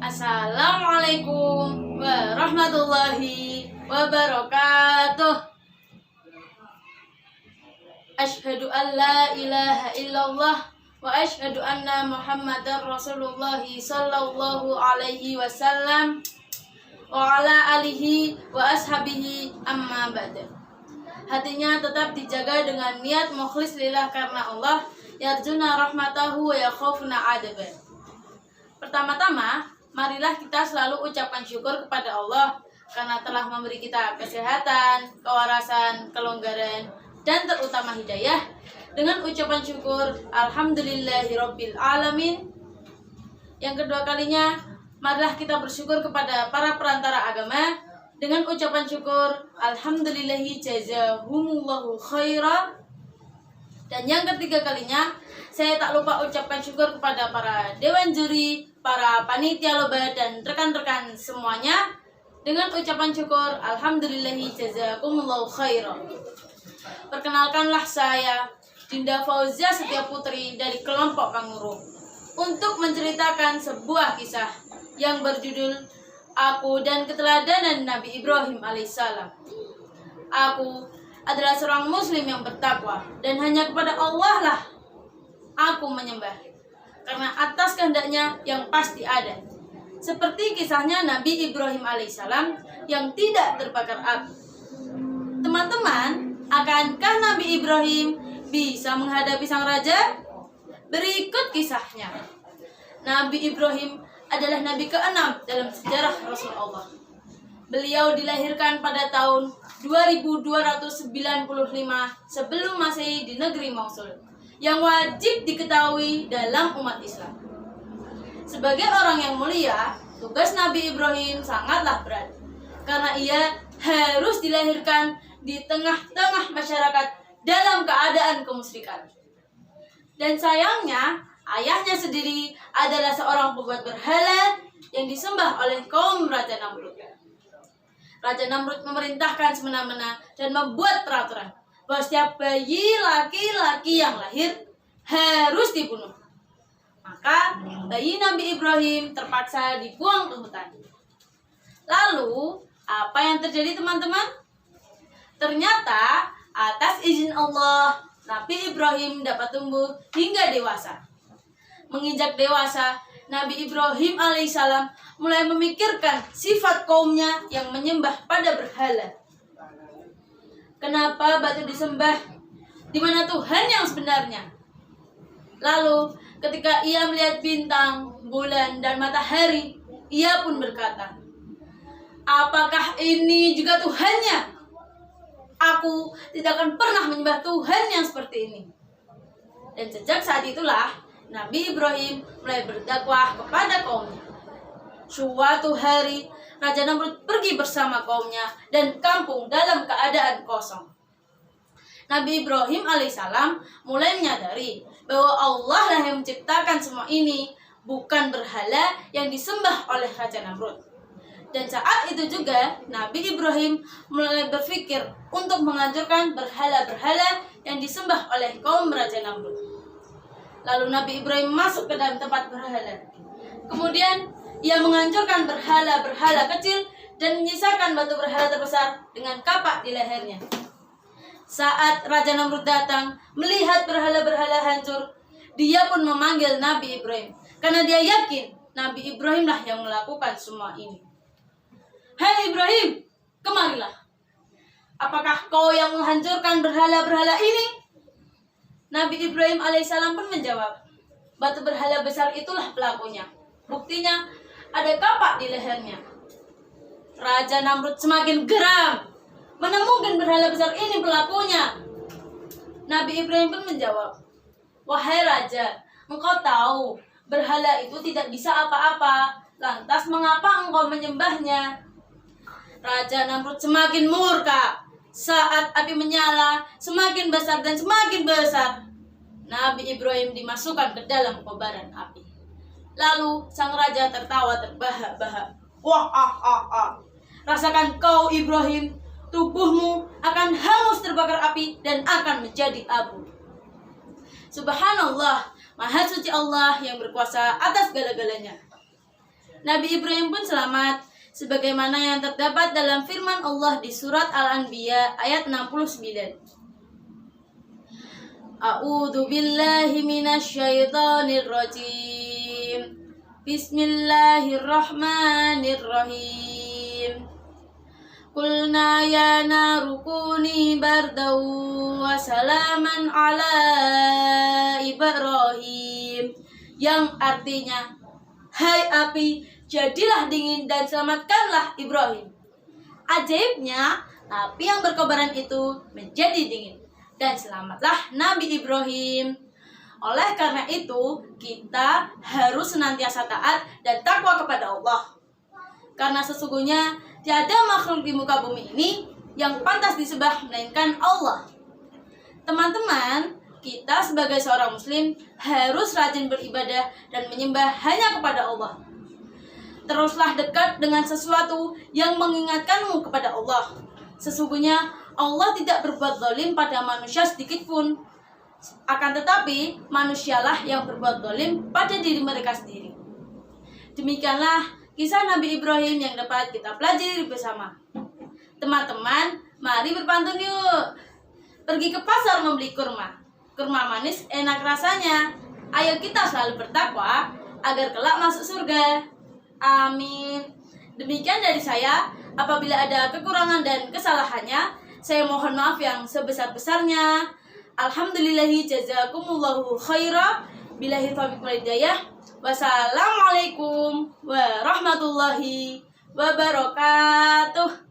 Assalamualaikum warahmatullahi wabarakatuh. Asyhadu an la ilaha illallah wa asyhadu anna Muhammadar Rasulullah sallallahu alaihi wasallam wa ala alihi wa ashabihi amma ba'd. Hatinya tetap dijaga dengan niat mukhlis lillah karena Allah, yarjuna rahmatahu wa yakhafuna adabah. Pertama-tama, marilah kita selalu ucapkan syukur kepada Allah karena telah memberi kita kesehatan, kewarasan, kelonggaran, dan terutama hidayah. Dengan ucapan syukur, alhamdulillahirabbil alamin. Yang kedua kalinya, marilah kita bersyukur kepada para perantara agama dengan ucapan syukur, alhamdulillahi jazahumullahu khaira. Dan yang ketiga kalinya, saya tak lupa ucapkan syukur kepada para dewan juri, para panitia lomba, dan rekan-rekan semuanya dengan ucapan syukur, alhamdulillahi jazakumullahu khairan. Perkenalkanlah saya, Dinda Fauzia Setia Putri dari kelompok Kanguru, untuk menceritakan sebuah kisah yang berjudul Aku dan Keteladanan Nabi Ibrahim alaihissalam. Aku adalah seorang muslim yang bertakwa, dan hanya kepada Allah lah aku menyembah, karena atas kehendaknya yang pasti ada. Seperti kisahnya Nabi Ibrahim alaihissalam yang tidak terbakar api. Teman-teman, akankah Nabi Ibrahim bisa menghadapi sang raja? Berikut kisahnya. Nabi Ibrahim adalah nabi ke-6 dalam sejarah Rasulullah. Beliau dilahirkan pada tahun 2295 sebelum Masehi di negeri Mosul, yang wajib diketahui dalam umat Islam. Sebagai orang yang mulia, tugas Nabi Ibrahim sangatlah berat, karena ia harus dilahirkan di tengah-tengah masyarakat dalam keadaan kemusyrikan. Dan sayangnya, ayahnya sendiri adalah seorang pembuat berhala yang disembah oleh kaum Raja Namrud. Raja Namrud memerintahkan semena-mena dan membuat peraturan bahwa setiap bayi laki-laki yang lahir harus dibunuh. Maka bayi Nabi Ibrahim terpaksa dibuang ke hutan. Lalu, apa yang terjadi teman-teman? Ternyata atas izin Allah, Nabi Ibrahim dapat tumbuh hingga dewasa. Menginjak dewasa, Nabi Ibrahim alaihissalam mulai memikirkan sifat kaumnya yang menyembah pada berhala. Kenapa batu disembah? Di mana Tuhan yang sebenarnya? Lalu, ketika ia melihat bintang, bulan, dan matahari, ia pun berkata, apakah ini juga Tuhannya? Aku tidak akan pernah menyembah Tuhan yang seperti ini. Dan sejak saat itulah, Nabi Ibrahim mulai berdakwah kepada kaumnya. Suatu hari, Raja Namrud pergi bersama kaumnya dan kampung dalam keadaan kosong. Nabi Ibrahim alaihissalam mulai menyadari bahwa Allah lah yang menciptakan semua ini, bukan berhala yang disembah oleh Raja Namrud. Dan saat itu juga, Nabi Ibrahim mulai berpikir untuk menghancurkan berhala-berhala yang disembah oleh kaum Raja Namrud. Lalu Nabi Ibrahim masuk ke dalam tempat berhala. Kemudian ia menghancurkan berhala-berhala kecil dan menyisakan batu berhala terbesar dengan kapak di lehernya. Saat Raja Namrud datang melihat berhala-berhala hancur, dia pun memanggil Nabi Ibrahim karena dia yakin Nabi Ibrahim lah yang melakukan semua ini. Hai Ibrahim, kemarilah. Apakah kau yang menghancurkan berhala-berhala ini? Nabi Ibrahim alaihissalam pun menjawab, batu berhala besar itulah pelakunya. Buktinya ada kapak di lehernya. Raja Namrud semakin geram. Mana mungkin berhala besar ini pelakunya? Nabi Ibrahim pun menjawab, wahai Raja, engkau tahu berhala itu tidak bisa apa-apa. Lantas mengapa engkau menyembahnya? Raja Namrud semakin murka. Saat api menyala, semakin besar dan semakin besar. Nabi Ibrahim dimasukkan ke dalam kobaran api. Lalu sang raja tertawa terbahak-bahak. Wah, rasakan kau Ibrahim, tubuhmu akan hangus terbakar api dan akan menjadi abu. Subhanallah, Maha suci Allah yang berkuasa atas segala-galanya. Nabi Ibrahim pun selamat, sebagaimana yang terdapat dalam firman Allah di surat Al-Anbiya ayat 69. A'udzu billahi minasyaitonir rajim. Bismillahirrahmanirrahim. Qulna ya naru kuni bardaw wa salaman ala Ibrahim, yang artinya, hai api, jadilah dingin dan selamatkanlah Ibrahim. Ajaibnya, api yang berkobaran itu menjadi dingin dan selamatlah Nabi Ibrahim. Oleh karena itu, kita harus senantiasa taat dan takwa kepada Allah. Karena sesungguhnya tiada makhluk di muka bumi ini yang pantas disembah melainkan Allah. Teman-teman, kita sebagai seorang muslim harus rajin beribadah dan menyembah hanya kepada Allah. Teruslah dekat dengan sesuatu yang mengingatkanmu kepada Allah. Sesungguhnya Allah tidak berbuat zalim pada manusia sedikit pun. Akan tetapi, manusialah yang berbuat zalim pada diri mereka sendiri. Demikianlah kisah Nabi Ibrahim yang dapat kita pelajari bersama. Teman-teman, mari berpantun yuk. Pergi ke pasar membeli kurma. Kurma manis enak rasanya. Ayo kita selalu bertakwa agar kelak masuk surga. Amin. Demikian dari saya. Apabila ada kekurangan dan kesalahannya, saya mohon maaf yang sebesar-besarnya. Alhamdulillahi jazakumullahu khaira. Billahi taufiq wal hidayah. Wassalamualaikum warahmatullahi wabarakatuh.